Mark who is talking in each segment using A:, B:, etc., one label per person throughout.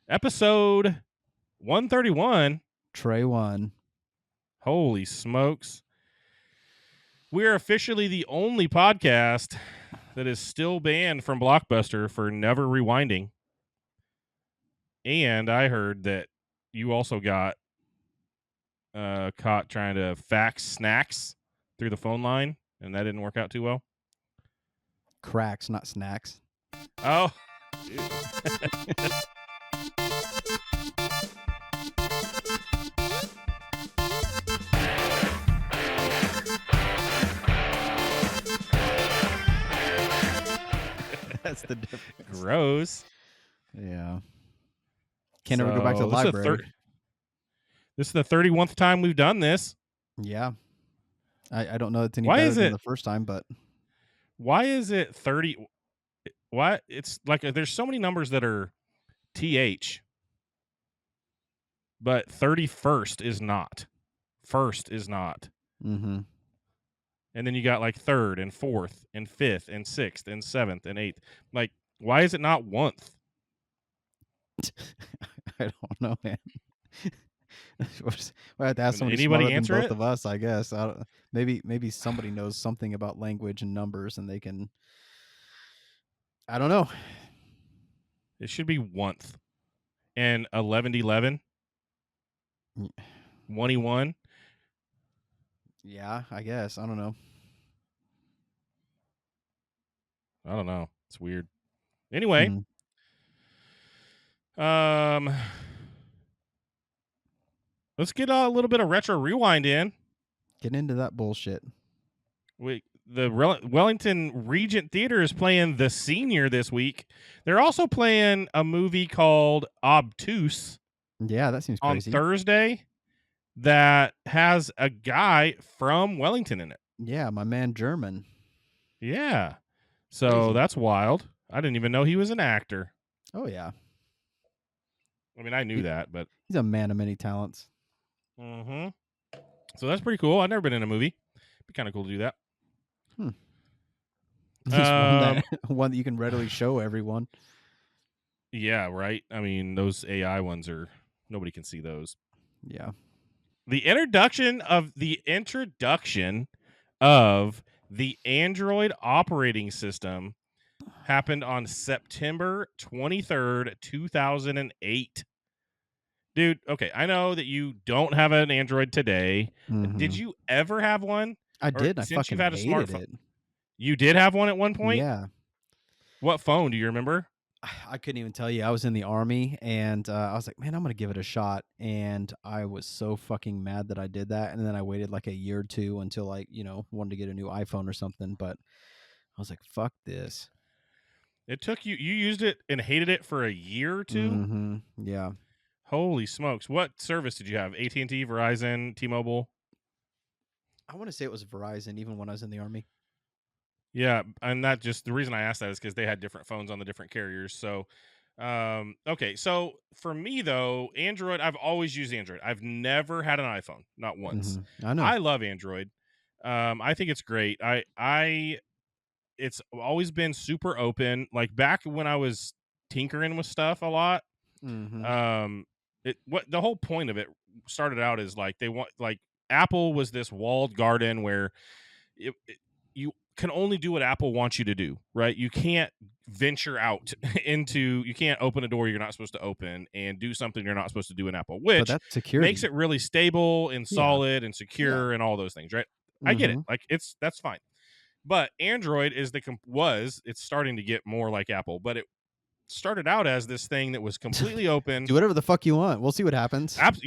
A: Episode 131.
B: Trey 1.
A: Holy smokes. We're officially the only podcast that is still banned from Blockbuster for never rewinding. And I heard that you also got caught trying to fax snacks through the phone line, and that didn't work out too well.
B: Cracks, not snacks.
A: Oh.
B: That's the difference.
A: Gross.
B: Yeah. Can't ever go back to the library.
A: This is the 31st time we've done this.
B: Yeah. I don't know it's any
A: Why
B: better
A: is
B: than
A: it-
B: the first time, but
A: Why is it 30? Why? It's like there's so many numbers that are TH, but 31st is not. First is not.
B: mm-hmm.
A: And then you got like third and fourth and fifth and sixth and seventh and eighth. Like, why is it not oneth?
B: I don't know, man. I have to ask somebody
A: Anybody
B: smarter
A: answer
B: than both
A: it?
B: of us, I guess. Maybe somebody knows something about language and numbers, and they can. I don't know.
A: It should be oneth. And 1111. 1E1.
B: Yeah, I guess. I don't know.
A: I don't know. It's weird. Anyway, let's get a little bit of retro rewind in.
B: Get into that bullshit.
A: The Wellington Regent Theater is playing The Senior this week. They're also playing a movie called Obtuse.
B: Yeah, that seems crazy.
A: On Thursday that has a guy from Wellington in it.
B: Yeah, my man German.
A: Yeah. So
B: Crazy.
A: That's wild. I didn't even know he was an actor.
B: Oh, yeah.
A: I mean, I knew that, but...
B: He's a man of many talents.
A: Mm-hmm. So that's pretty cool. I've never been in a movie. Be kind of cool to do that.
B: One that you can readily show everyone.
A: Yeah, right. I mean, those AI ones are... Nobody can see those.
B: Yeah.
A: The introduction of the Android operating system happened on September 23rd, 2008. Dude, okay, I know that you don't have an Android today.
B: Mm-hmm.
A: Did you ever have one?
B: I did. I fucking hated it.
A: You did have one at one point?
B: Yeah.
A: What phone? Do you remember?
B: I couldn't even tell you. I was in the Army, and I was like, man, I'm going to give it a shot. And I was so fucking mad that I did that. And then I waited like a year or two until I, wanted to get a new iPhone or something. But I was like, fuck this.
A: It took you used it and hated it for a year or two?
B: Mm-hmm. Yeah.
A: Holy smokes. What service did you have? AT&T, Verizon, T-Mobile?
B: I want to say it was Verizon, even when I was in the Army.
A: Yeah, and that just the reason I asked that is because they had different phones on the different carriers. So, okay. So for me though, Android, I've always used Android. I've never had an iPhone, not once.
B: Mm-hmm. I know.
A: I love Android. I think it's great. It's always been super open. Like back when I was tinkering with stuff a lot.
B: Mm-hmm.
A: The whole point of it started out as like Apple was this walled garden where you can only do what Apple wants you to do, right? You can't venture out you can't open a door you're not supposed to open and do something you're not supposed to do in Apple, which
B: that's security.
A: Makes it really stable and solid and secure and all those things, right? Mm-hmm. I get it. Like that's fine. But Android it's starting to get more like Apple, but it started out as this thing that was completely open.
B: Do whatever the fuck you want. We'll see what happens.
A: That's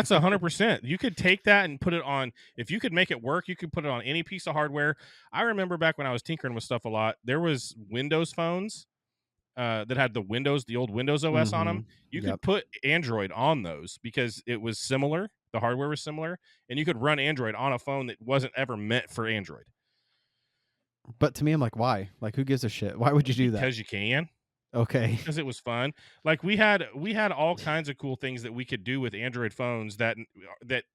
A: 100%. You could take that and put it on. If you could make it work, you could put it on any piece of hardware. I remember back when I was tinkering with stuff a lot, there was Windows phones that had the old Windows OS on them. You could put Android on those because it was similar. The hardware was similar, and you could run Android on a phone that wasn't ever meant for Android.
B: But to me, I'm like, why? Like, who gives a shit? Why would you do that?
A: Because you can.
B: Okay.
A: Because it was fun. Like we had all kinds of cool things that we could do with Android phones that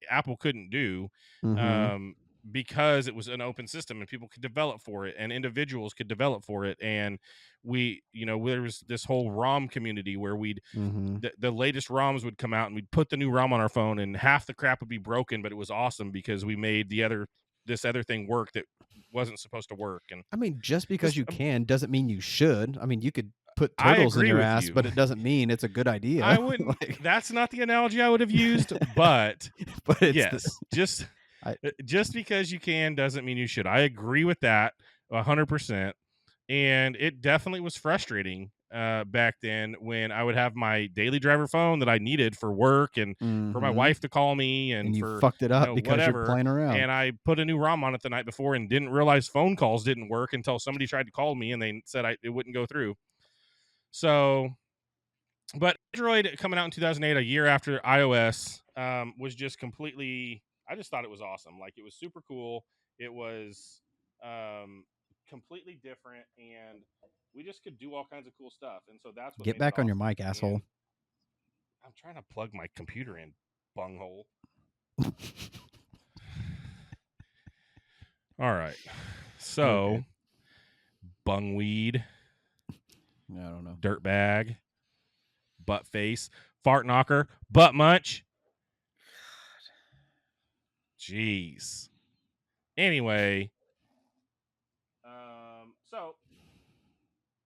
A: Apple couldn't do.
B: Mm-hmm.
A: because it was an open system and people could develop for it and individuals could develop for it. And there was this whole ROM community where the latest ROMs would come out and we'd put the new ROM on our phone and half the crap would be broken, but it was awesome because we made this other thing work that wasn't supposed to work. And
B: I mean, just because you can doesn't mean you should. I mean, you could put
A: I
B: turtles in
A: agree
B: your
A: with
B: ass,
A: you.
B: but it doesn't mean it's a good idea.
A: I wouldn't. That's not the analogy I would have used, but
B: but
A: yes, just because you can doesn't mean you should. I agree with that 100%. And it definitely was frustrating back then when I would have my daily driver phone that I needed for work and for my wife to call me and
B: you
A: for
B: fucked it up because
A: whatever.
B: you're playing around.
A: And I put a new ROM on it the night before and didn't realize phone calls didn't work until somebody tried to call me and they said it wouldn't go through. So, but Android coming out in 2008, a year after iOS, was just completely. I just thought it was awesome. Like, it was super cool. It was completely different, and we just could do all kinds of cool stuff. And so that's what
B: Get back on your mic, asshole.
A: And I'm trying to plug my computer in, bunghole. All right. So, bungweed.
B: I don't know.
A: Dirtbag. Butt face. Fart knocker. Butt munch. Jeez. Anyway. Oh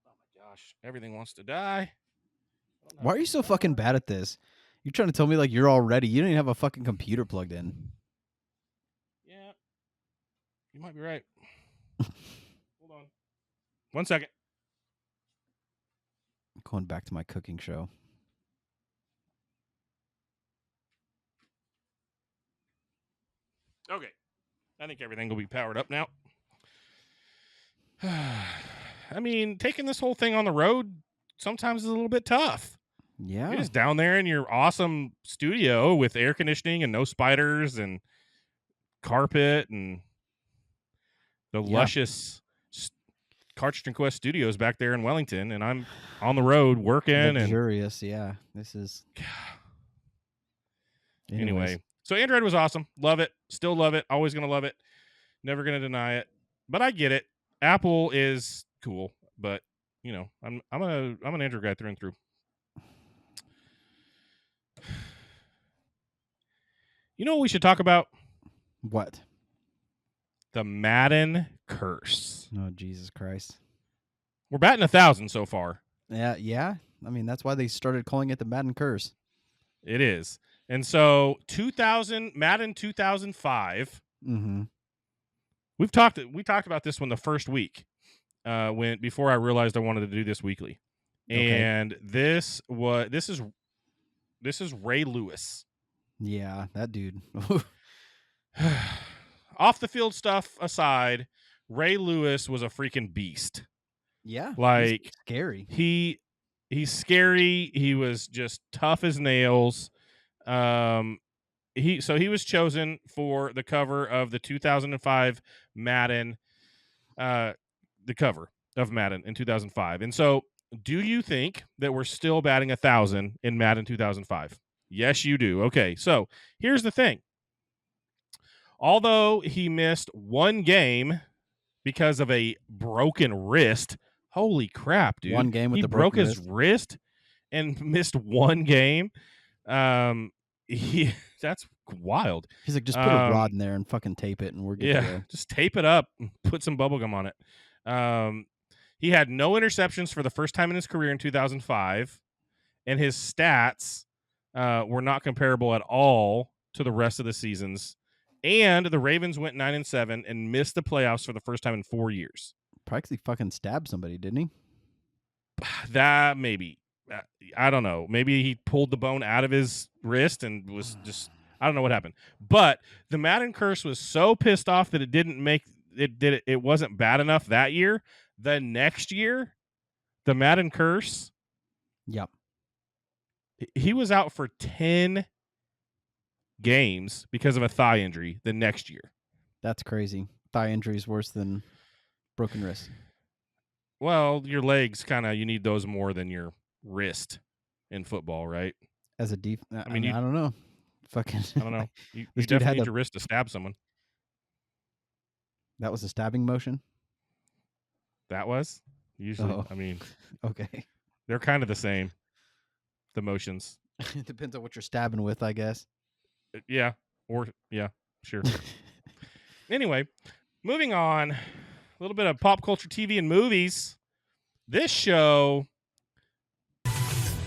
A: my gosh. Everything wants to die.
B: Why are you so fucking bad at this? You're trying to tell me like you're all ready. You don't even have a fucking computer plugged in.
A: Yeah. You might be right. Hold on. 1 second.
B: I'm going back to my cooking show.
A: Okay. I think everything will be powered up now. I mean, taking this whole thing on the road sometimes is a little bit tough.
B: Yeah.
A: You're just down there in your awesome studio with air conditioning and no spiders and carpet and the luscious Cartridge and Quest studios back there in Wellington, and I'm on the road working.
B: Luxurious, yeah. This is...
A: Anyway, so Android was awesome. Love it. Still love it. Always going to love it. Never going to deny it. But I get it. Apple is cool, but I'm an Android guy through and through. You know what we should talk about?
B: What?
A: The Madden Curse.
B: Oh, Jesus Christ.
A: We're batting 1,000 so far.
B: Yeah. I mean, that's why they started calling it the Madden Curse.
A: It is. And so Madden 2005.
B: Mm-hmm.
A: We talked about this one the first week, before I realized I wanted to do this weekly.
B: Okay.
A: And this is Ray Lewis.
B: Yeah, that dude.
A: Off the field stuff aside, Ray Lewis was a freaking beast.
B: Yeah.
A: Like,
B: he's scary.
A: He's scary. He was just tough as nails. He was chosen for the cover of the 2005 Madden, the cover of Madden in 2005. And so, do you think that we're still batting 1,000 in Madden 2005? Yes, you do. Okay, so here's the thing. Although he missed one game because of a broken wrist, holy crap, dude!
B: One game with
A: he
B: the
A: broke
B: broken
A: his wrist and missed one game. That's wild.
B: He's like, just put a rod in there and fucking tape it, and we're good to go.
A: Just tape it up and put some bubble gum on it. He had no interceptions for the first time in his career in 2005, and his stats were not comparable at all to the rest of the seasons. And the Ravens went 9-7 and missed the playoffs for the first time in 4 years.
B: Probably fucking stabbed somebody, didn't he?
A: That maybe. I don't know. Maybe he pulled the bone out of his wrist and was just... I don't know what happened. But the Madden Curse was so pissed off that it wasn't bad enough that year. The next year, the Madden Curse...
B: Yep.
A: He was out for 10 games because of a thigh injury the next year.
B: That's crazy. Thigh injury is worse than broken wrist.
A: Well, your legs you need those more than your wrist in football, right?
B: As a I mean, I don't know. Fucking
A: I don't know. You definitely need your wrist to stab someone.
B: That was a stabbing motion?
A: That was usually,
B: Oh.
A: I mean,
B: Okay.
A: they're kind of the same, the motions.
B: It depends on what you're stabbing with, I guess.
A: Yeah. Or, yeah, sure. Anyway, moving on. A little bit of pop culture TV and movies. This show.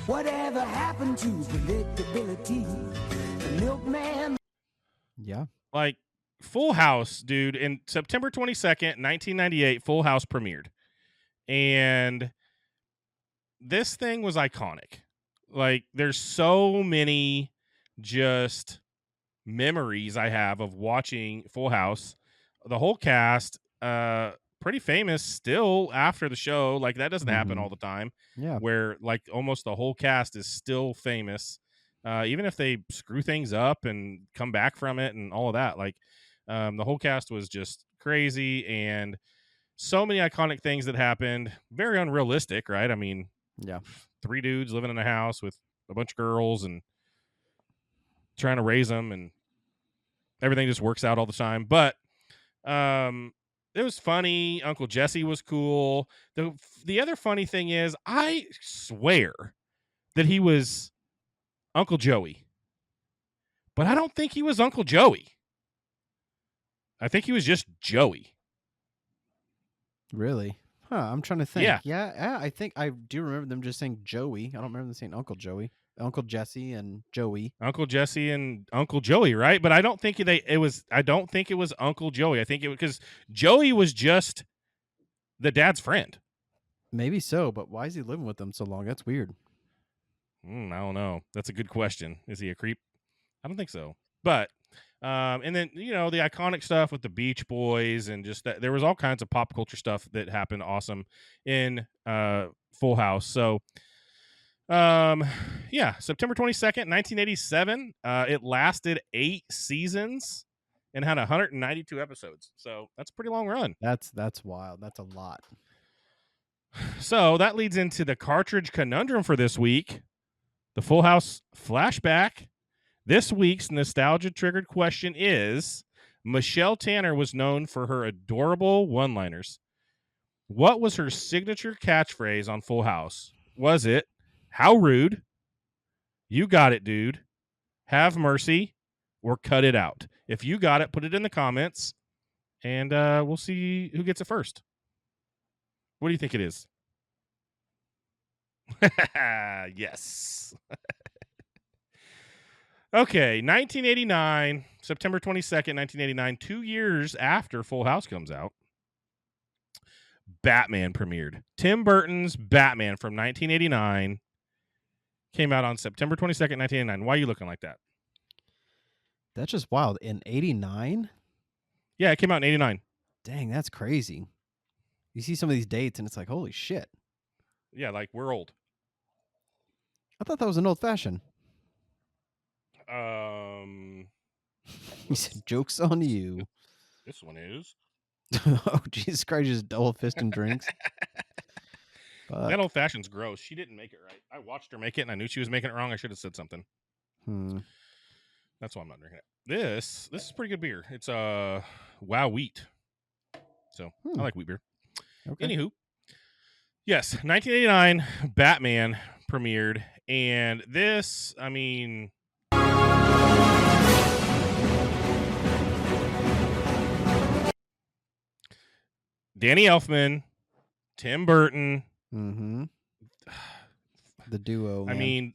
C: Whatever happened to predictability? The milkman.
B: Yeah.
A: Like, Full House, dude. In September 22nd, 1998, Full House premiered. And this thing was iconic. Like, there's so many just memories I have of watching Full House. The whole cast, pretty famous still after the show. Like, that doesn't happen all the time.
B: Yeah.
A: Where like almost the whole cast is still famous, even if they screw things up and come back from it and all of that. Like, the whole cast was just crazy, and so many iconic things that happened. Very unrealistic, right? I mean,
B: Yeah.
A: 3 dudes living in a house with a bunch of girls and trying to raise them, and everything just works out all the time. But it was funny. Uncle Jesse was cool. The other funny thing is, I swear that he was Uncle Joey, but I don't think he was Uncle Joey. I think he was just Joey.
B: Really? Huh. I'm trying to think.
A: Yeah.
B: Yeah. I think I do remember them just saying Joey. I don't remember them saying Uncle Joey. Uncle Jesse and Joey.
A: Uncle Jesse and Uncle Joey, right? But I don't think I don't think it was Uncle Joey. I think it was because Joey was just the dad's friend.
B: Maybe so, but why is he living with them so long? That's weird.
A: I don't know. That's a good question. Is he a creep? I don't think so. But and then, the iconic stuff with the Beach Boys and just that there was all kinds of pop culture stuff that happened awesome in Full House. So September 22nd, 1987. It lasted 8 seasons and had 192 episodes. So that's a pretty long run.
B: That's wild. That's a lot.
A: So that leads into the Cartridge conundrum for this week. The Full House flashback. This week's nostalgia-triggered question is, Michelle Tanner was known for her adorable one-liners. What was her signature catchphrase on Full House? Was it, "How rude," "You got it, dude," "Have mercy," or "Cut it out"? If you got it, put it in the comments, and we'll see who gets it first. What do you think it is? Yes. Okay, 1989, September 22nd, 1989, 2 years after Full House comes out, Batman premiered. Tim Burton's Batman from 1989 came out on September 22nd, 1989. Why are you looking like that?
B: That's just wild. In 89?
A: Yeah, it came out in 89.
B: Dang, that's crazy. You see some of these dates and it's like, holy shit.
A: Yeah, like, we're old.
B: I thought that was an old fashioned. He said, "Joke's on you."
A: This one is.
B: Oh, Jesus Christ, just double fisting drinks.
A: That old fashioned's gross. She didn't make it right. I watched her make it and I knew she was making it wrong. I should have said something. That's why I'm not drinking it. This is pretty good beer. It's Wow Wheat. So I like wheat beer.
B: Okay.
A: Anywho, yes, 1989 Batman premiered, and this, I mean, Danny Elfman, Tim Burton.
B: Mm-hmm. The duo, man.
A: I mean,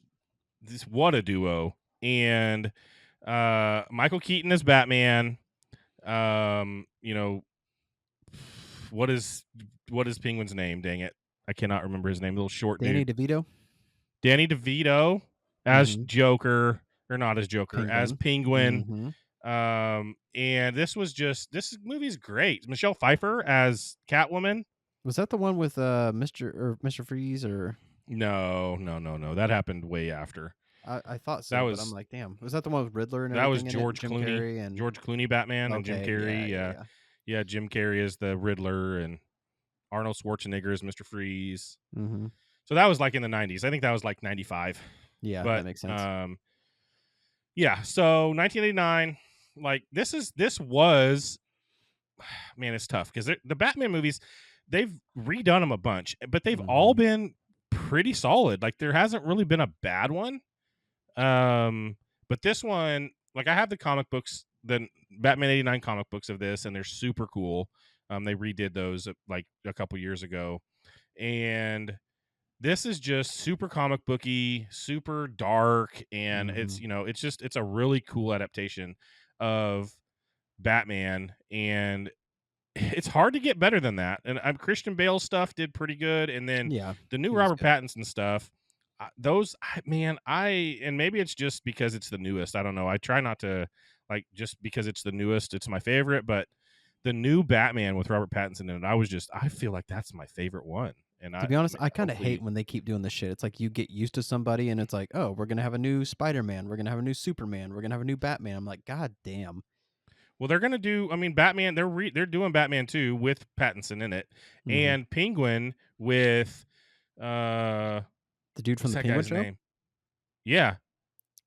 A: what a duo. And Michael Keaton as Batman. What is Penguin's name? Dang it. I cannot remember his name. Little short
B: Danny
A: dude.
B: DeVito?
A: Danny DeVito as Joker, or not as Joker, as Penguin. And this movie's great. Michelle Pfeiffer as Catwoman.
B: Was that the one with Mr. Freeze or?
A: No. That happened way after.
B: I thought so, but I'm like, damn. Was that the one with Riddler and
A: that was
B: everything?
A: George
B: Jim
A: Clooney.
B: Carrey and
A: George Clooney Batman and Jim Carrey. Yeah, Jim Carrey is the Riddler and Arnold Schwarzenegger is Mr. Freeze.
B: Mm-hmm.
A: So that was like in the 90s. I think that was like 95.
B: Yeah,
A: but,
B: that makes sense.
A: Yeah, so 1989, like this was man, it's tough because the Batman movies, they've redone them a bunch, but they've all
B: Mhm.
A: been pretty solid. Like there hasn't really been a bad one. But this one, like I have the comic books, the Batman 89 comic books of this, and they're super cool. They redid those like a couple years ago, and this is just super comic booky, super dark, and it's
B: Mhm.
A: it's a really cool adaptation of Batman, and it's hard to get better than that. And Christian Bale stuff did pretty good, and then
B: Yeah,
A: the new
B: he was
A: Robert
B: good.
A: Pattinson stuff. Man, and maybe it's just because it's the newest. I don't know. I try not to like just because it's the newest, it's my favorite. But the new Batman with Robert Pattinson in it, I feel like that's my favorite one. And
B: To be honest, I kind of hate
A: hopefully,
B: when they keep doing this shit. It's like you get used to somebody, and it's like, oh, we're gonna have a new Spider-Man, we're gonna have a new Superman, we're gonna have a new Batman. I'm like, God damn.
A: well, they're gonna do. I mean, Batman. They're doing Batman 2 with Pattinson in it,
B: Hmm.
A: and Penguin with uh,
B: The dude from
A: what's
B: the
A: that
B: Penguin
A: guy's
B: Show.
A: name? Yeah.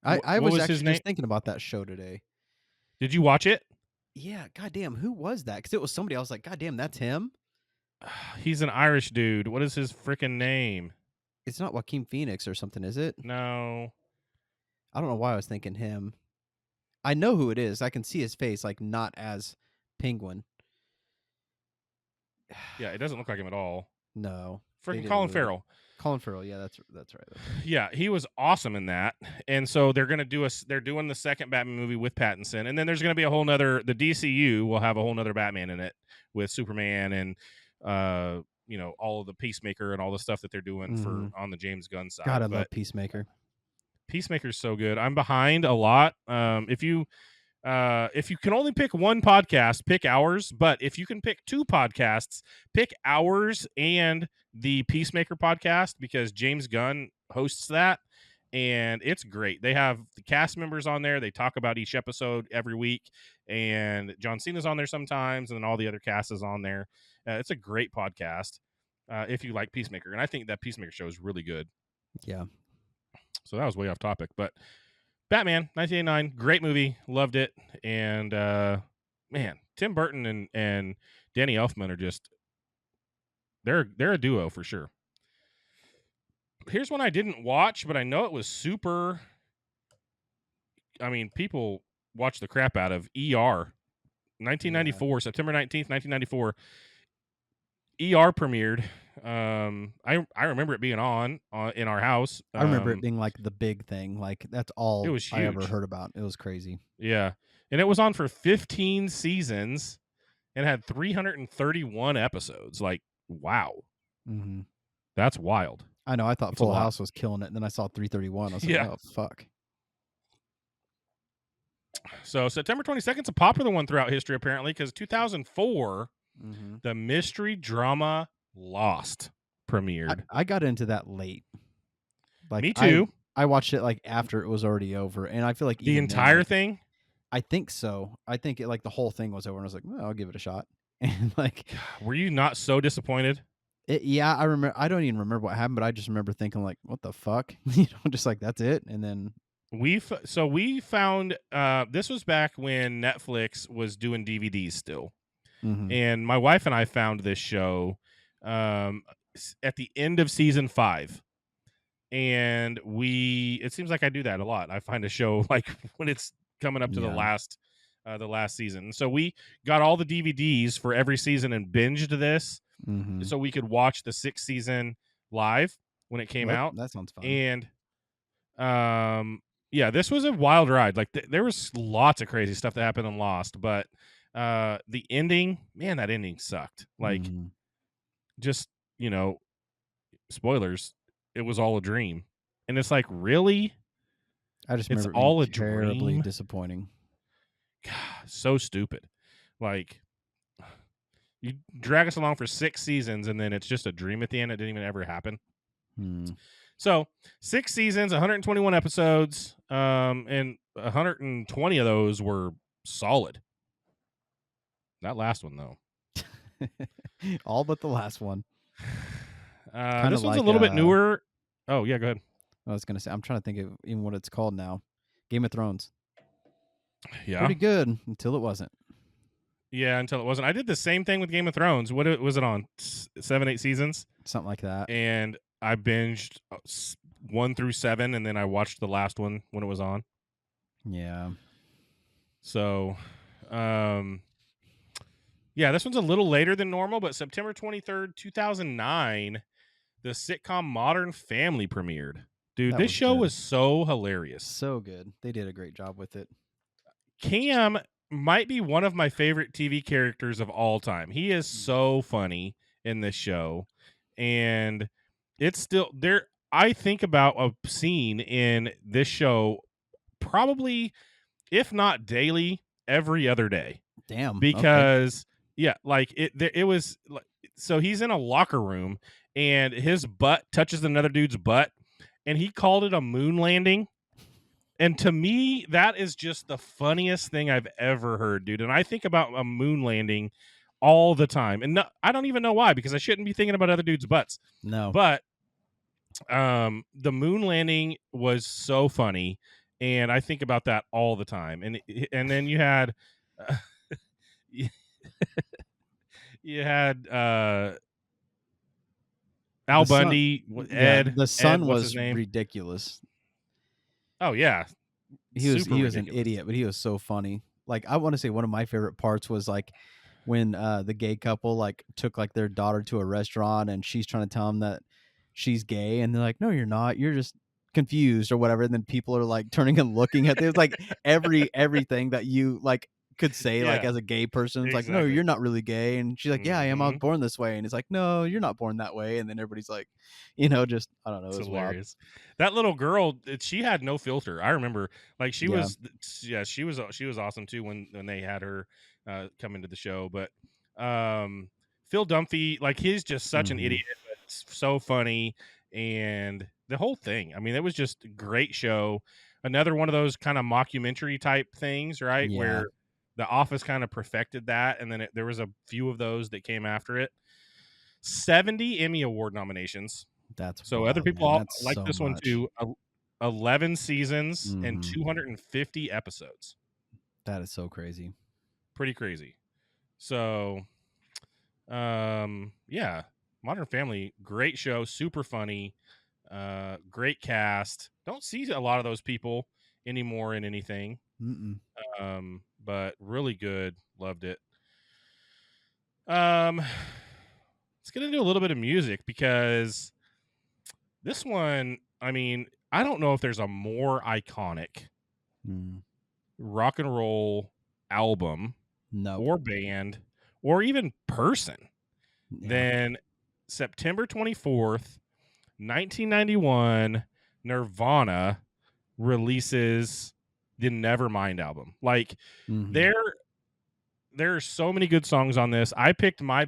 B: I
A: What
B: was
A: was his
B: actually
A: name?
B: just thinking about that show today.
A: Did you watch it?
B: Yeah, goddamn, who was that? Because it was somebody. I was like, goddamn, that's him.
A: He's an Irish dude. What is his freaking name?
B: It's not Joaquin Phoenix or something, is it?
A: No.
B: I don't know why I was thinking him. I know who it is. I can see his face, like not as Penguin.
A: Yeah, it doesn't look like him at all.
B: No, they
A: Freaking
B: didn't
A: Colin
B: really.
A: Farrell.
B: Colin Farrell. Yeah, that's right. That's right.
A: Yeah, he was awesome in that. And so they're doing the second Batman movie with Pattinson. And then there's gonna be the DCU will have a whole nother Batman in it with Superman and all of the Peacemaker and all the stuff that they're doing for
B: Hmm.
A: on the James Gunn
B: God,
A: side.
B: I
A: But
B: love Peacemaker.
A: Peacemaker's so good. I'm behind a lot. If you can only pick one podcast, pick ours. But if you can pick two podcasts, pick ours and the Peacemaker podcast because James Gunn hosts that. And it's great. They have the cast members on there. They talk about each episode every week. And John Cena's on there sometimes. And then all the other cast is on there. It's a great podcast if you like Peacemaker. And I think that Peacemaker show is really good.
B: Yeah.
A: So that was way off topic. But Batman 1989, great movie, loved it, and man, Tim Burton and Danny Elfman are just they're a duo for sure. Here's one I didn't watch, but I know it was super. I mean, people watch the crap out of ER 1994, September 19th, 1994. ER premiered. I remember it being on in our house.
B: I remember it being like the big thing. Like that's
A: It
B: all
A: was
B: I ever
A: huge.
B: heard about. It was crazy.
A: Yeah, and it was on for 15 seasons. And had 331 episodes. Like, wow,
B: Hmm.
A: that's wild.
B: I know. I thought
A: That's a
B: Full
A: lot.
B: House was killing it, and then I saw 331. I was like,
A: Yeah.
B: oh fuck.
A: So September 22nd is a popular one throughout history, apparently, because 2004,
B: Mm-hmm.
A: the mystery drama Lost premiered.
B: I got into that late. Like
A: Me too.
B: I watched it like after it was already over, and I feel like
A: The
B: even then,
A: entire
B: like,
A: thing.
B: I think so. I think it like the whole thing was over, and I was like, well, I'll give it a shot. And like,
A: Were you not so disappointed?
B: yeah, I remember. I don't even remember what happened, but I just remember thinking like, what the fuck, you know, just like that's it. And then
A: We found this was back when Netflix was doing DVDs still.
B: mhm.
A: And my wife and I found this show at the end of season 5. And it seems like I do that a lot. I find a show like when it's coming up to
B: Yeah.
A: the last season. And so we got all the DVDs for every season and binged this
B: Mhm.
A: so we could watch the 6th season live when it came
B: Well,
A: out.
B: that sounds fun.
A: And yeah, this was a wild ride. Like there was lots of crazy stuff that happened in Lost, but the ending, man, that ending sucked. Like
B: Mhm.
A: just, spoilers, it was all a dream. And it's like, really?
B: I just
A: It's
B: remember it being
A: all a
B: terribly
A: dream?
B: disappointing.
A: God, so stupid. Like you drag us along for 6 seasons and then it's just a dream at the end. It didn't even ever happen.
B: Hmm.
A: So 6 seasons, 121 episodes, and 120 of those were solid. That last one though.
B: All but the last one.
A: This one's a little bit newer. Oh yeah, go ahead.
B: I was gonna say, I'm trying to think of even what it's called now. Game of Thrones.
A: Yeah.
B: Pretty good until it wasn't.
A: Yeah, until it wasn't. I did the same thing with Game of Thrones. What was it on? 7, 8 seasons?
B: Something like that.
A: And I binged 1 through 7, and then I watched the last one when it was on.
B: Yeah.
A: So, yeah, this one's a little later than normal, but September 23rd, 2009, the sitcom Modern Family premiered. Dude,
B: That
A: this
B: was
A: show
B: good.
A: was so hilarious.
B: So good. They did a great job with it.
A: Cam might be one of my favorite TV characters of all time. He is so funny in this show, and it's still there. I think about a scene in this show probably, if not daily, every other day.
B: Damn.
A: Because yeah, like it was so he's in a locker room and his butt touches another dude's butt, and he called it a moon landing. And to me, that is just the funniest thing I've ever heard, dude. And I think about a moon landing all the time. And I don't even know why, because I shouldn't be thinking about other dudes' butts.
B: No.
A: But the moon landing was so funny, and I think about that all the time. And then you had you had Al Bundy, Ed.
B: The son
A: what's
B: was
A: his name?
B: ridiculous.
A: Oh yeah,
B: He was
A: super
B: an
A: ridiculous.
B: idiot, but he was so funny. Like, I want to say one of my favorite parts was like when the gay couple like took like their daughter to a restaurant, and she's trying to tell them that she's gay, and they're like, "No, you're not. You're just confused or whatever." And then people are like turning and looking at them. It's like everything that you like could say like
A: Yeah.
B: as a gay person. It's like, "No,
A: Exactly.
B: you're not really gay." And she's like, "Yeah, I am. I was
A: Mhm.
B: born this way." And it's like, "No, you're not born that way." And then everybody's like, just I don't know.
A: It's
B: It was wild.
A: hilarious. That little girl, she had no filter. I remember, like she
B: Yeah.
A: was, she was awesome too when they had her come into the show. But Phil Dunphy, like he's just such an
B: Mhm.
A: idiot, but so funny, and the whole thing. I mean, it was just a great show. Another one of those kind of mockumentary type things, right?
B: Yeah.
A: Where The Office kind of perfected that, and then there was a few of those that came after it. 70 Emmy Award nominations.
B: That's
A: So
B: wild,
A: other people
B: man.
A: all
B: That's
A: like
B: so
A: this
B: much.
A: one too. 11 seasons and
B: Mhm.
A: 250 episodes.
B: That is so crazy.
A: Pretty crazy. So, yeah, Modern Family, great show, super funny, great cast. Don't see a lot of those people anymore in anything.
B: Mm-mm.
A: But really good. Loved it. Let's get into a little bit of music, because this one, I mean, I don't know if there's a more iconic rock and roll album or band or even person than September 24th, 1991, Nirvana releases the Nevermind album. Like there are so many good songs on this. I picked my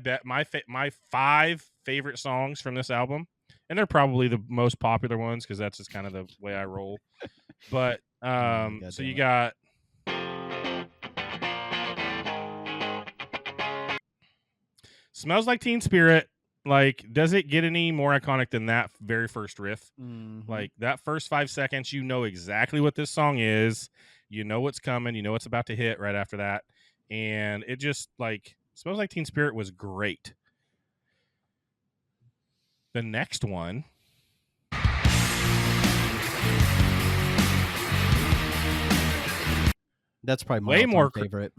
A: 5 favorite songs from this album, and they're probably the most popular ones because that's just kind of the way I roll. But so you got Smells Like Teen Spirit. Like, does it get any more iconic than that very first riff? Like that first 5 seconds, you know exactly what this song is. You know what's coming. You know what's about to hit right after that. And it just, like, Smells Like Teen Spirit was great. The next one.
B: That's probably my all-time favorite.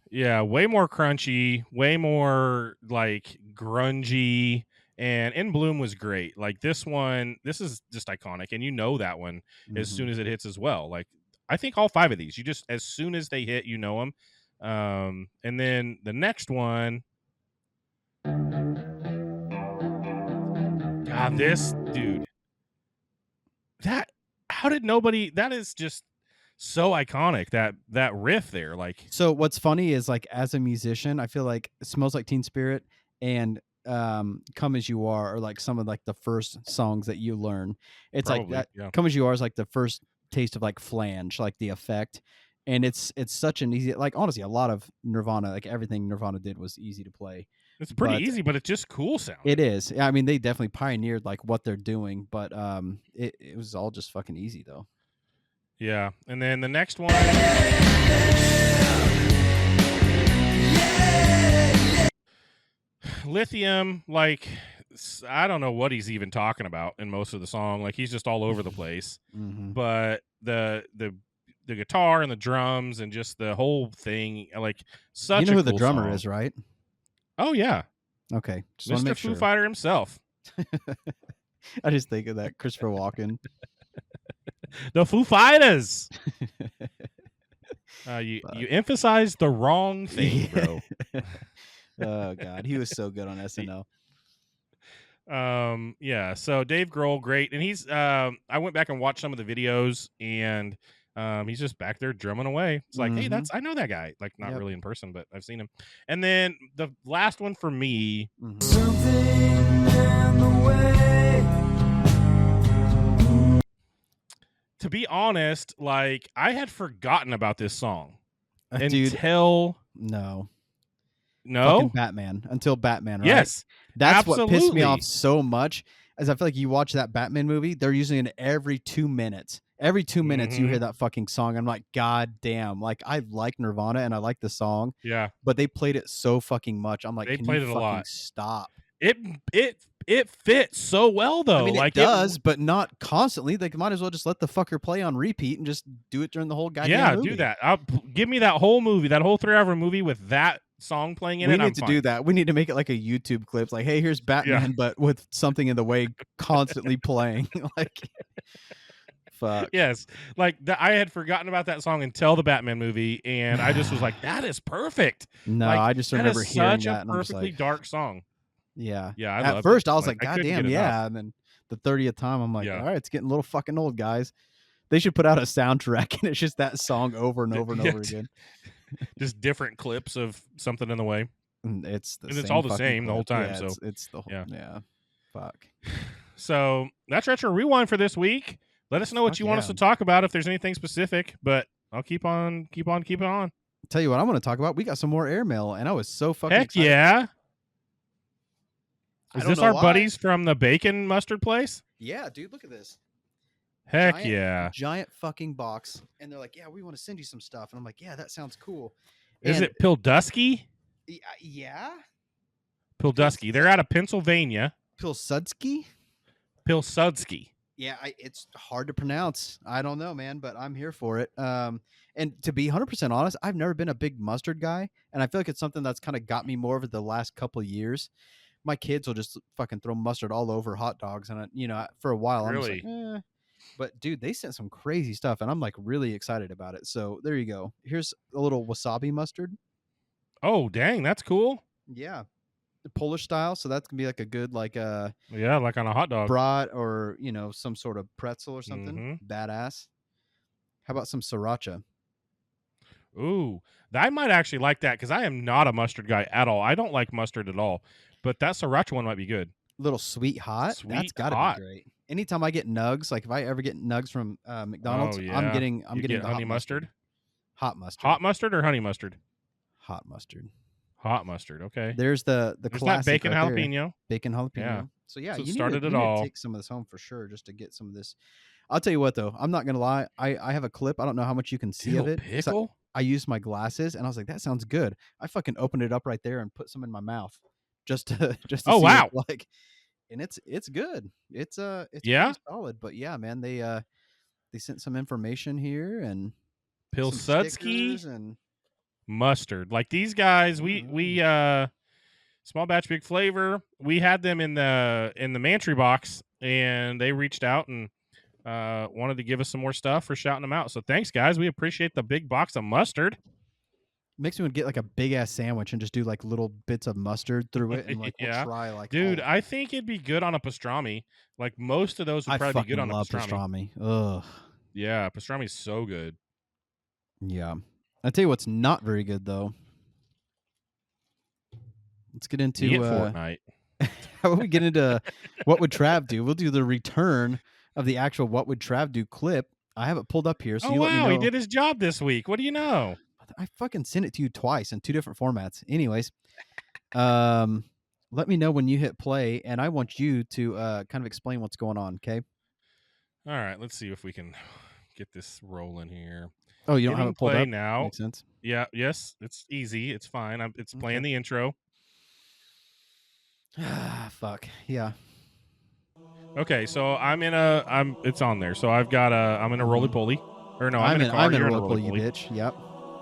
A: Yeah, way more crunchy, way more like grungy, and In Bloom was great. Like this one, this is just iconic, and you know that one as soon as it hits as well. Like I think all 5 of these, you just as soon as they hit, you know them. And then the next one, God, this dude, that is just so iconic, that riff there. Like,
B: so what's funny is, like, as a musician, I feel like Smells Like Teen Spirit and Come As You Are like some of like the first songs that you learn. It's
A: probably,
B: like that.
A: yeah.
B: Come As You Are is like the first taste of like flange, like the effect. And it's such an easy, like, honestly, a lot of Nirvana, like everything Nirvana did was easy to play.
A: It's pretty easy, but it's just cool sounding.
B: It is. I mean, they definitely pioneered like what they're doing, but it was all just fucking easy though.
A: Yeah. And then the next one. Lithium, like I don't know what he's even talking about in most of the song. Like he's just all over the place.
B: Mm-hmm.
A: But the guitar and the drums and just the whole thing, like such
B: You know
A: a
B: who
A: cool
B: the drummer
A: song.
B: is, right?
A: Oh yeah,
B: Okay, just want to
A: Mr.
B: make
A: Foo
B: sure.
A: Fighter himself,
B: I just think of that Christopher Walken.
A: the Foo Fighters. You emphasized the wrong thing, bro.
B: Oh God, he was so good on SNL.
A: Yeah, so Dave Grohl, great, and he's I went back and watched some of the videos, and he's just back there drumming away. It's like, hey,
B: Mhm.
A: I know that guy, like not
B: Yep.
A: really in person, but I've seen him. And then the last one for me,
B: Mhm.
C: Something in the way.
A: to be honest, like I had forgotten about this song
B: Dude,
A: until
B: no.
A: no,
B: Fucking Batman. Until Batman, right?
A: yes,
B: That's what pissed me off
A: absolutely.
B: so much. As I feel like you watch that Batman movie, they're using it every 2 minutes. Every 2 minutes you hear that fucking song. I'm like, God damn. Like I like Nirvana and I like the song,
A: Yeah,
B: but they played it so fucking much. I'm like,
A: they
B: can
A: played
B: you
A: it a
B: fucking
A: lot.
B: stop?
A: It fits so well though.
B: I mean,
A: like
B: it does, but not constantly. They might as well just let the fucker play on repeat and just do it during the whole goddamn movie.
A: do that. Give me that whole movie, that whole 3-hour movie with that song playing in
B: We
A: it. I'm
B: need to
A: fine.
B: do that. We need to make it like a YouTube clip. It's like, hey, here's Batman, but with something in the way constantly playing. Like, fuck.
A: Yes, like I had forgotten about that song until the Batman movie, and I just was like, that is perfect.
B: No,
A: Like,
B: I just
A: that
B: remember
A: is
B: hearing
A: such
B: that,
A: a
B: and I'm just
A: perfectly
B: like,
A: dark song.
B: yeah.
A: Yeah, I
B: At
A: loved
B: first,
A: it.
B: I was like,
A: I
B: God
A: couldn't
B: damn,
A: get enough.
B: yeah. And then the 30th time, I'm like,
A: Yeah.
B: all right, it's getting a little fucking old, guys. They should put out a soundtrack, and it's just that song over and over and over again.
A: Just different clips of something in the way.
B: And it's the
A: And
B: same
A: it's all the
B: fucking
A: same the whole
B: clip.
A: time.
B: Yeah,
A: So
B: it's the whole, yeah. Fuck.
A: So that's Retro Rewind for this week. Let us know what
B: Fuck
A: you want us
B: yeah.
A: to talk about if there's anything specific, but I'll keep on keeping on.
B: Tell you what, I want to talk about. We got some more airmail, and I was so fucking
A: Heck
B: excited.
A: yeah.
B: I
A: Is
B: don't
A: this
B: know
A: our
B: why.
A: buddies from the bacon mustard place?
B: Yeah, dude, look at this.
A: Heck yeah.
B: Giant fucking box. And they're like, yeah, we want to send you some stuff. And I'm like, yeah, that sounds cool.
A: Is
B: And
A: it Pildusky?
B: yeah.
A: Pildusky. They're out of Pennsylvania.
B: Pilsudski?
A: Pilsudski.
B: Yeah, it's hard to pronounce. I don't know, man, but I'm here for it. And to be 100% honest, I've never been a big mustard guy, and I feel like it's something that's kind of got me more over the last couple of years. My kids will just fucking throw mustard all over hot dogs, and for a while I'm just like, But dude, they sent some crazy stuff, and I'm like really excited about it. So there you go. Here's a little wasabi mustard.
A: Oh, dang, that's cool.
B: Yeah, the Polish style. So that's gonna be like a good like
A: yeah, like on a hot dog,
B: brat or some sort of pretzel or something.
A: Mm-hmm.
B: Badass. How about some sriracha?
A: Ooh, I might actually like that because I am not a mustard guy at all. I don't like mustard at all, but that sriracha one might be good.
B: Little sweet hot.
A: Sweet
B: That's gotta
A: hot.
B: be great. Anytime I get nugs, like if I ever get nugs from McDonald's,
A: Oh, yeah.
B: I'm getting
A: get
B: the
A: honey
B: hot
A: mustard.
B: Hot mustard.
A: Hot mustard or honey mustard?
B: Hot mustard.
A: Hot mustard. Okay.
B: There's the
A: There's
B: classic
A: that bacon
B: right there.
A: jalapeno.
B: Bacon jalapeno.
A: Yeah.
B: So yeah,
A: So it
B: you
A: started
B: need
A: it
B: to
A: all.
B: take some of this home for sure, just to get some of this. I'll tell you what though, I'm not gonna lie. I have a clip. I don't know how much you can see of
A: Dill
B: it.
A: pickle.
B: I used my glasses and I was like, that sounds good. I fucking opened it up right there and put some in my mouth, just to
A: Oh,
B: see
A: wow.
B: what it's like. And it's good. It's
A: Yeah?
B: pretty solid. But yeah, man, they sent some information here and some
A: Pilsudski
B: stickers and
A: mustard. Like these guys, we small batch big flavor. We had them in the Mantry box, and they reached out and wanted to give us some more stuff for shouting them out. So thanks, guys. We appreciate the big box of mustard.
B: makes me want to get like a big ass sandwich and just do like little bits of mustard through it and like
A: Yeah.
B: we'll try like
A: Dude,
B: all-
A: I think it'd be good on a pastrami. Like most of those would
B: I
A: probably be
B: fucking
A: good on a
B: love
A: pastrami.
B: Ugh.
A: Yeah, pastrami's so good.
B: Yeah. I tell you what's not very good though. Let's get into
A: Fortnite.
B: how about we get into what would Trav do? We'll do the return of the actual what would Trav do clip. I have it pulled up here, so
A: Oh
B: you let me
A: wow,
B: know.
A: he did his job this week. What do you know?
B: I fucking sent it to you twice in 2 different formats. Anyways, let me know when you hit play, and I want you to kind of explain what's going on. Okay.
A: All right, let's see if we can get this rolling here.
B: Oh, you don't have
A: Hitting
B: it pulled
A: play
B: up
A: now.
B: Makes sense.
A: Yeah, yes, it's easy. It's fine. It's playing
B: Okay.
A: the intro.
B: Fuck. Yeah.
A: Okay, so it's on there. So I'm in a roly poly. Or no, I'm in a car.
B: I'm in
A: You're in a
B: roller
A: roly
B: poly, you
A: poly.
B: bitch. Yep.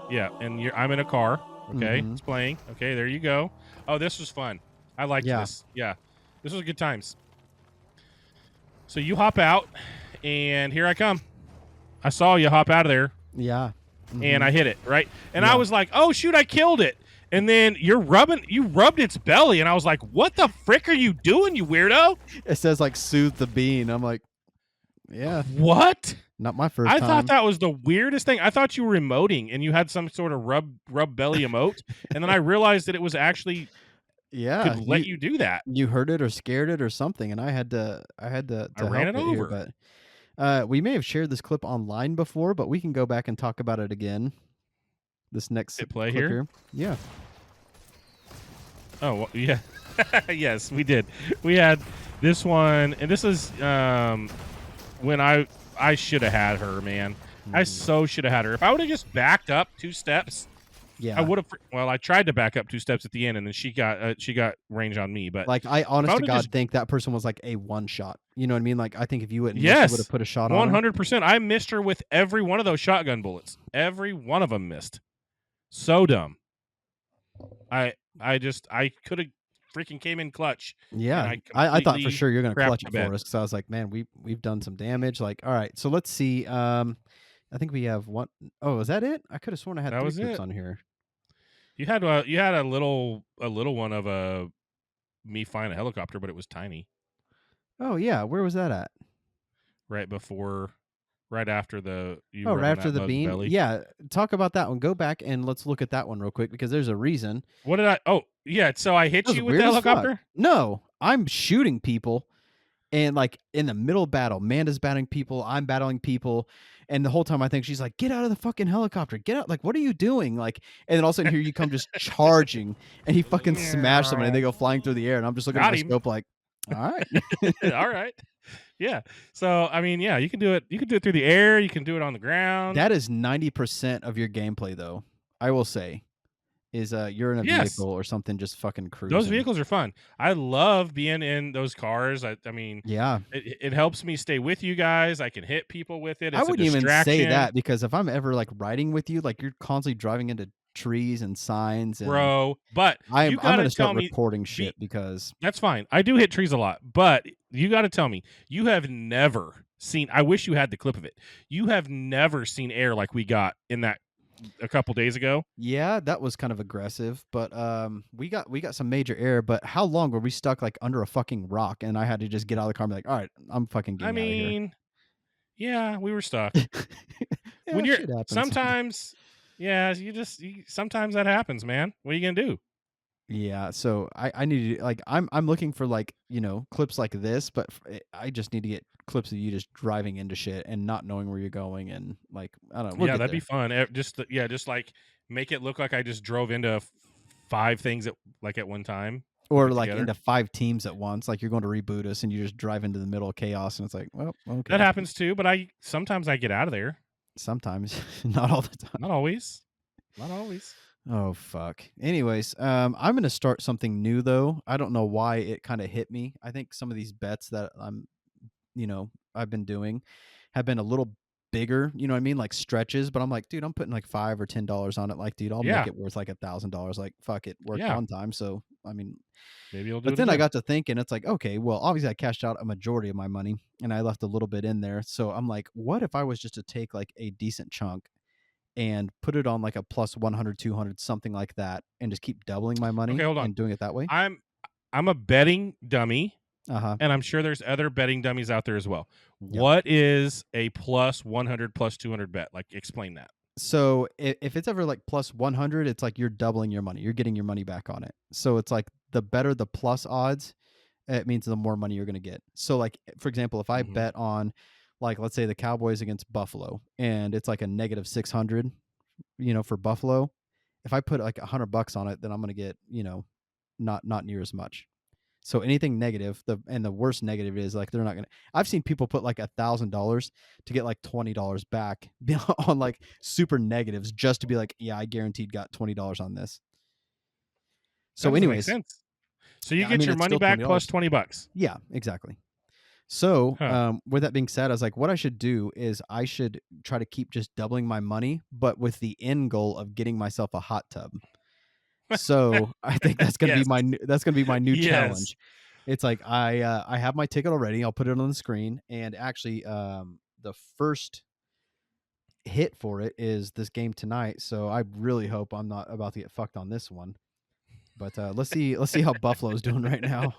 A: Yeah, and I'm in a car. Okay,
B: Mm-hmm.
A: it's playing. Okay, there you go. Oh, this was fun. I liked
B: Yeah.
A: this. Yeah, this was good times. So you hop out, and here I come. I saw you hop out of there,
B: Yeah.
A: and
B: Mm-hmm.
A: I hit it right. And I
B: Yeah.
A: was like, "Oh shoot, I killed it!" And then you rubbed its belly, and I was like, "What the frick are you doing, you weirdo?"
B: It says like soothe the bean. I'm like, yeah,
A: What?
B: not my first
A: I thought
B: time.
A: that was the weirdest thing. I thought you were emoting and you had some sort of rub belly emote, and then I realized that it was actually
B: Yeah,
A: could let you do that.
B: you heard it or scared it or something, and I had to
A: I ran
B: help
A: it
B: it here.
A: over.
B: But we may have shared this clip online before, but we can go back and talk about it again. This next
A: Hit play
B: clip
A: here.
B: here. Yeah.
A: Oh well, yeah, yes, we did. We had this one, and this is when I should have had her, man. I
B: Mhm.
A: so should have had her. If I would have just backed up 2 steps,
B: Yeah.
A: I would have. Well, I tried to back up 2 steps at the end, and then she got range on me. But
B: Like I honest to
A: would've
B: God
A: just
B: think that person was like a one shot. You know what I mean? Like I think if you wouldn't miss, you would
A: yes,
B: have put a shot on her.
A: 100%. I missed her with every one of those shotgun bullets. Every one of them missed. So dumb. I could have freaking came in clutch.
B: Yeah,
A: And
B: I thought for
A: completely
B: sure you're gonna
A: crapped
B: clutch
A: the
B: it
A: bed.
B: for us because I was like, man, we've done some damage. Like, all right, so let's see. I think we have one. Oh, is that it? I could have sworn I had
A: That
B: 3
A: was
B: clips
A: it.
B: on here.
A: You had a little one of me flying a helicopter, but it was tiny.
B: Oh yeah, where was that at?
A: Right after the you
B: Oh, right
A: rubbing
B: after
A: that
B: the
A: bug's
B: bean.
A: belly.
B: Yeah, talk about that one. Go back and let's look at that one real quick because there's a reason.
A: What did I? Oh yeah, so I hit
B: That was
A: you with the
B: weird as fuck.
A: helicopter.
B: No, I'm shooting people, and like in the middle battle, Amanda's battling people, I'm battling people, and the whole time I think she's like, "Get out of the fucking helicopter! Get out! Like, what are you doing?" Like, and then all of a sudden here you come just charging, and he fucking smashed someone, and they go flying through the air, and I'm just looking at
A: Got
B: my
A: him.
B: scope like, "All right."
A: All right. Yeah. So I mean, yeah, you can do it. You can do it through the air. You can do it on the ground.
B: That is 90% of your gameplay, though. I will say, is you're in a
A: Yes.
B: vehicle or something, just fucking cruising.
A: Those vehicles are fun. I love being in those cars. I mean,
B: Yeah,
A: it helps me stay with you guys. I can hit people with it. It's
B: I wouldn't
A: a
B: even
A: distraction.
B: say that because if I'm ever like riding with you, like you're constantly driving into trees and signs, and
A: bro. But
B: I'm
A: you gotta
B: gonna
A: tell
B: start
A: me.
B: reporting shit because
A: That's fine. I do hit trees a lot, but you got to tell me you have never seen. I wish you had the clip of it. You have never seen air like we got in that a couple days ago.
B: yeah, that was kind of aggressive. But we got some major error. But how long were we stuck like under a fucking rock? And I had to just get out of the car and be like, all right, I'm fucking
A: I
B: getting out of here.
A: mean, yeah, we were stuck.
B: Yeah,
A: When you're
B: shit happens.
A: sometimes, yeah, sometimes that happens, man. What are you gonna do?
B: Yeah, so I need to like I'm looking for like clips like this, but I just need to get clips of you just driving into shit and not knowing where you're going and like I don't know. We'll
A: Yeah,
B: get
A: that'd be
B: there.
A: fun. Just like make it look like I just drove into 5 things at one time.
B: Or
A: put
B: like
A: together.
B: into 5 teams at once, like you're going to reboot us and you just drive into the middle of chaos and it's like, well, okay.
A: That happens too, but sometimes I get out of there.
B: Sometimes, not all the time.
A: Not always. Not always.
B: Oh fuck. Anyways, I'm gonna start something new though. I don't know why it kind of hit me. I think some of these bets that I've been doing have been a little bigger. You know what I mean? Like stretches. But I'm like, dude, I'm putting like $5 or $10 on it. Like, dude, I'll
A: Yeah.
B: make it worth like $1,000. Like, fuck it, worked
A: Yeah.
B: one time. So I mean,
A: Maybe you'll do
B: but
A: it
B: then I
A: again.
B: got to thinking, it's like, okay, well, obviously I cashed out a majority of my money and I left a little bit in there. So I'm like, what if I was just to take like a decent chunk and put it on like a plus 100, 200, something like that, and just keep doubling my money
A: Okay, hold on.
B: and doing it that way?
A: I'm a betting dummy,
B: Uh-huh.
A: and I'm sure there's other betting dummies out there as well.
B: Yep.
A: What is a plus 100 plus 200 bet? Like, explain that.
B: So if it's ever like plus 100, it's like you're doubling your money. You're getting your money back on it. So it's like the better the plus odds, it means the more money you're going to get. So like, for example, if I
A: Mhm.
B: bet on like, let's say the Cowboys against Buffalo and it's like a negative 600, for Buffalo, if I put like $100 on it, then I'm going to get, not near as much. So anything negative, the worst negative is like they're not gonna. I've seen people put like $1,000 to get like $20 back on like super negatives just to be like, yeah, I guaranteed got $20 on this.
A: That
B: So,
A: doesn't make
B: anyways,
A: sense. So you
B: Yeah, I
A: get
B: mean,
A: your
B: it's
A: money
B: still
A: back plus
B: $20.
A: $20.
B: Yeah, exactly. So,
A: Huh.
B: with that being said, I was like, what I should do is I should try to keep just doubling my money, but with the end goal of getting myself a hot tub. So I think that's gonna be
A: Yes.
B: my new
A: Yes.
B: challenge. It's like I have my ticket already. I'll put it on the screen, and actually, the first hit for it is this game tonight. So I really hope I'm not about to get fucked on this one. But let's see how Buffalo's doing right now.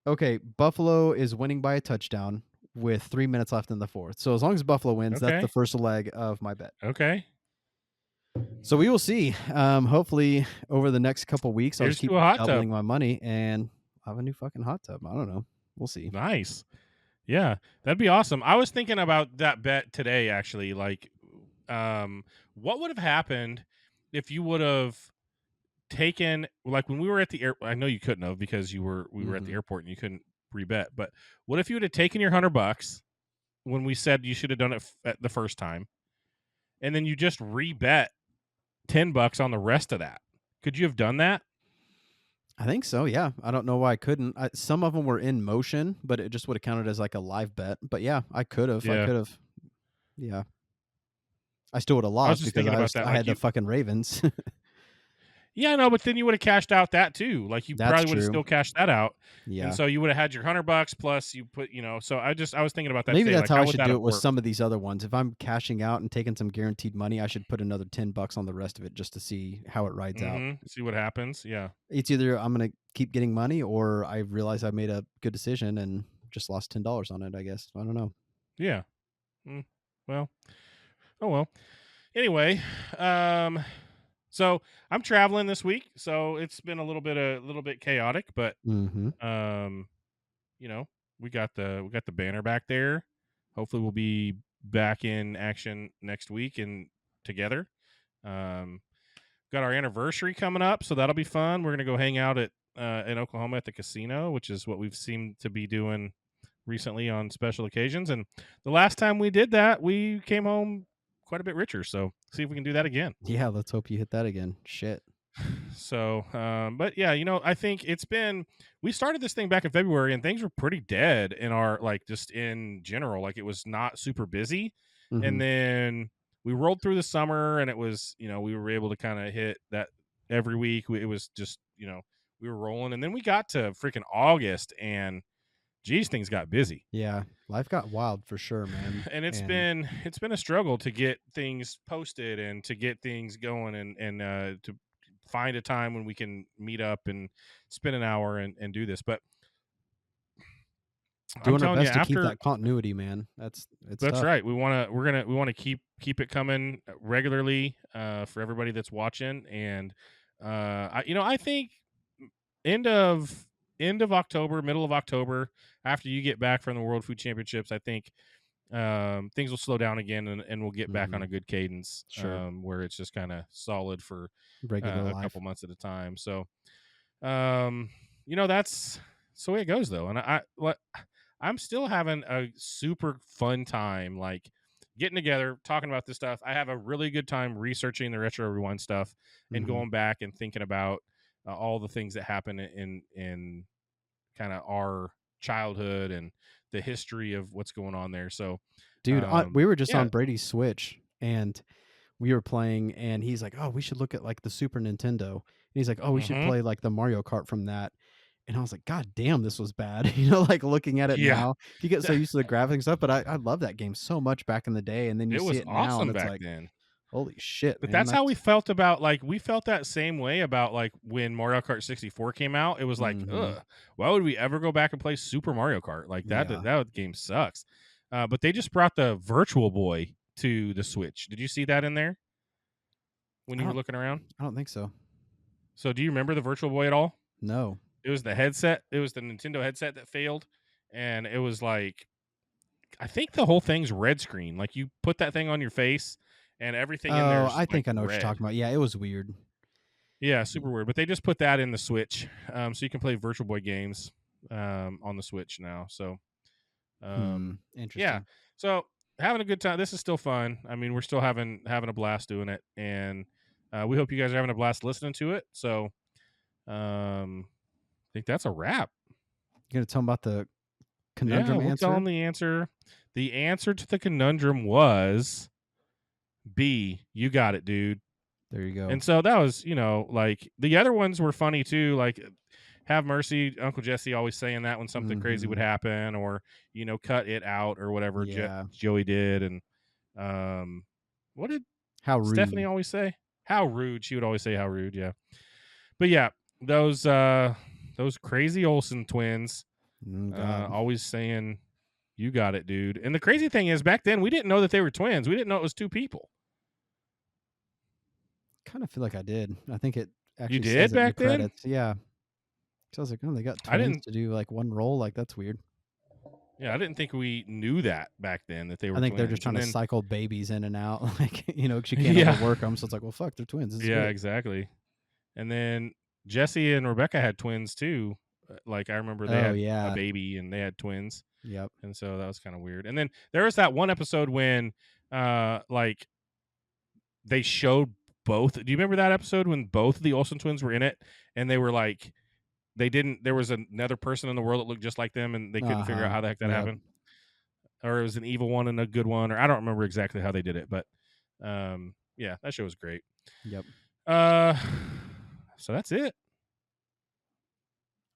B: Okay, Buffalo is winning by a touchdown with 3 minutes left in the fourth. So as long as Buffalo wins, that's the
A: Okay.
B: first leg of my bet.
A: Okay.
B: So we will see. Hopefully over the next couple weeks, I'll
A: Here's
B: just keep
A: to a hot tub.
B: doubling my money and have a new fucking hot tub. I don't know. We'll see.
A: Nice. Yeah, that'd be awesome. I was thinking about that bet today, actually. Like, what would have happened if you would have taken, like, when we were at the air? I know you couldn't have because we were at the airport and you couldn't rebet. But what if you would have taken your $100 when we said you should have done it at the first time, and then you just rebet $10 on the rest of that? Could you have done that?
B: I think so. Yeah. I don't know why I couldn't. Some of them were in motion, but it just would have counted as like a live bet. But yeah, I could have.
A: Yeah.
B: I could have. Yeah. I still would have
A: I was
B: lost
A: just
B: because
A: thinking about that.
B: I
A: Like
B: had the
A: you,
B: fucking Ravens.
A: yeah, no, but then you would have cashed out that too. Like you
B: That's
A: probably would have
B: true.
A: still cashed that out.
B: Yeah.
A: And so you would have had your $100 plus you put, so I was thinking about that
B: Maybe
A: today.
B: that's
A: Like,
B: how I
A: would
B: should
A: that
B: do
A: have
B: it with
A: worked?
B: some of these other ones. If I'm cashing out and taking some guaranteed money, I should put another $10 on the rest of it just to see how it rides out.
A: See what happens. Yeah.
B: It's either I'm gonna keep getting money or I realize I made a good decision and just lost $10 on it. I guess I don't know.
A: Yeah. Well. Oh well. Anyway, so I'm traveling this week, so it's been a little bit chaotic, but
B: Mm-hmm.
A: we got the banner back there. Hopefully we'll be back in action next week and together. Got our anniversary coming up, so that'll be fun. We're gonna go hang out at in Oklahoma at the casino, which is what we've seemed to be doing recently on special occasions. And the last time we did that, we came home quite a bit richer. So see if we can do that again.
B: Yeah, let's hope you hit that again. Shit.
A: So, but yeah, I think we started this thing back in February and things were pretty dead in our, like, just in general, like it was not super busy.
B: Mhm.
A: And then we rolled through the summer and it was, we were able to kind of hit that every week. It was just, we were rolling. And then we got to freaking August and geez, things got busy.
B: Yeah, life got wild for sure, man.
A: And it's been a struggle to get things posted and to get things going and to find a time when we can meet up and spend an hour and do this. But
B: doing
A: I'm
B: our
A: telling you,
B: best to keep
A: after
B: that continuity, man. It's
A: that's
B: tough.
A: right. We want to keep it coming regularly for everybody that's watching. And I think end of October, middle of October, after you get back from the World Food Championships, I think things will slow down again and we'll get back on a good cadence.
B: Sure.
A: Where it's just kind of solid for
B: Regular
A: a
B: life.
A: couple months at a time. So that's the way it goes though. And I'm still having a super fun time, like getting together, talking about this stuff. I have a really good time researching the Retro Rewind stuff and going back and thinking about all the things that happen in kind of our childhood and the history of what's going on there. So,
B: dude, we were just
A: yeah.
B: on Brady's Switch and we were playing, and he's like, "Oh, we should look at like the Super Nintendo." And he's like, "Oh, we should play like the Mario Kart from that." And I was like, "God damn, this was bad." Like looking at it now, you get so used to the graphics and stuff. But I love that game so much back in the day, and then you
A: it
B: see
A: was
B: it now,
A: awesome
B: and it's
A: back
B: like,
A: then.
B: holy shit!
A: But
B: man,
A: that's how we felt about, like, we felt that same way about like when Mario Kart 64 came out. It was like, ugh, why would we ever go back and play Super Mario Kart? Like that game sucks. But they just brought the Virtual Boy to the Switch. Did you see that in there when you were looking around?
B: I don't think so.
A: So do you remember the Virtual Boy at all?
B: No.
A: It was the headset. It was the Nintendo headset that failed. And it was like, I think the whole thing's red screen. Like you put that thing on your face and everything in there.
B: I think I know what you're talking about. Yeah, it was weird.
A: Yeah, super weird. But they just put that in the Switch. So you can play Virtual Boy games on the Switch now. So
B: interesting.
A: Yeah. So having a good time. This is still fun. I mean, we're still having a blast doing it. And we hope you guys are having a blast listening to it. So I think that's a wrap.
B: You gonna tell them about the
A: Yeah,
B: conundrum
A: we'll
B: answer?
A: tell them the answer. The answer to the conundrum was B. You got it, dude.
B: There you go.
A: And so that was, like the other ones were funny too. Like, have mercy, Uncle Jesse always saying that when something crazy would happen, or cut it out or whatever.
B: Yeah.
A: Joey did, and what did
B: How rude.
A: Stephanie always say? How rude. She would always say how rude. Yeah, but yeah, those crazy Olsen twins,
B: God.
A: always saying, "You got it, dude." And the crazy thing is, back then we didn't know that they were twins. We didn't know it was two people.
B: Kind of feel like I did. I think it actually
A: You did
B: says it in the
A: back then?
B: credits. Yeah. So I was like, oh, they got
A: I
B: twins
A: didn't-
B: to do like one role. Like that's weird.
A: Yeah, I didn't think we knew that back then, that they were
B: I think
A: twins.
B: they're just trying
A: And
B: to
A: then-
B: cycle babies in and out. Like, 'cause you can't
A: Yeah.
B: overwork them. So it's like, well, fuck, they're twins. This is
A: Yeah,
B: great.
A: exactly. And then Jesse and Rebecca had twins too. Like, I remember they had
B: yeah.
A: a baby and they had twins.
B: Yep.
A: And so that was kind of weird. And then there was that one episode when like they showed both. Do you remember that episode when both of the Olsen twins were in it, and they were like, there was another person in the world that looked just like them, and they couldn't figure out how the heck that
B: Yep.
A: happened? Or it was an evil one and a good one, or I don't remember exactly how they did it, but yeah, that show was great.
B: Yep.
A: So that's it.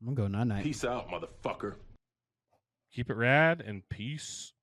B: I'm gonna go night night.
D: Peace out, motherfucker.
A: Keep it rad and peace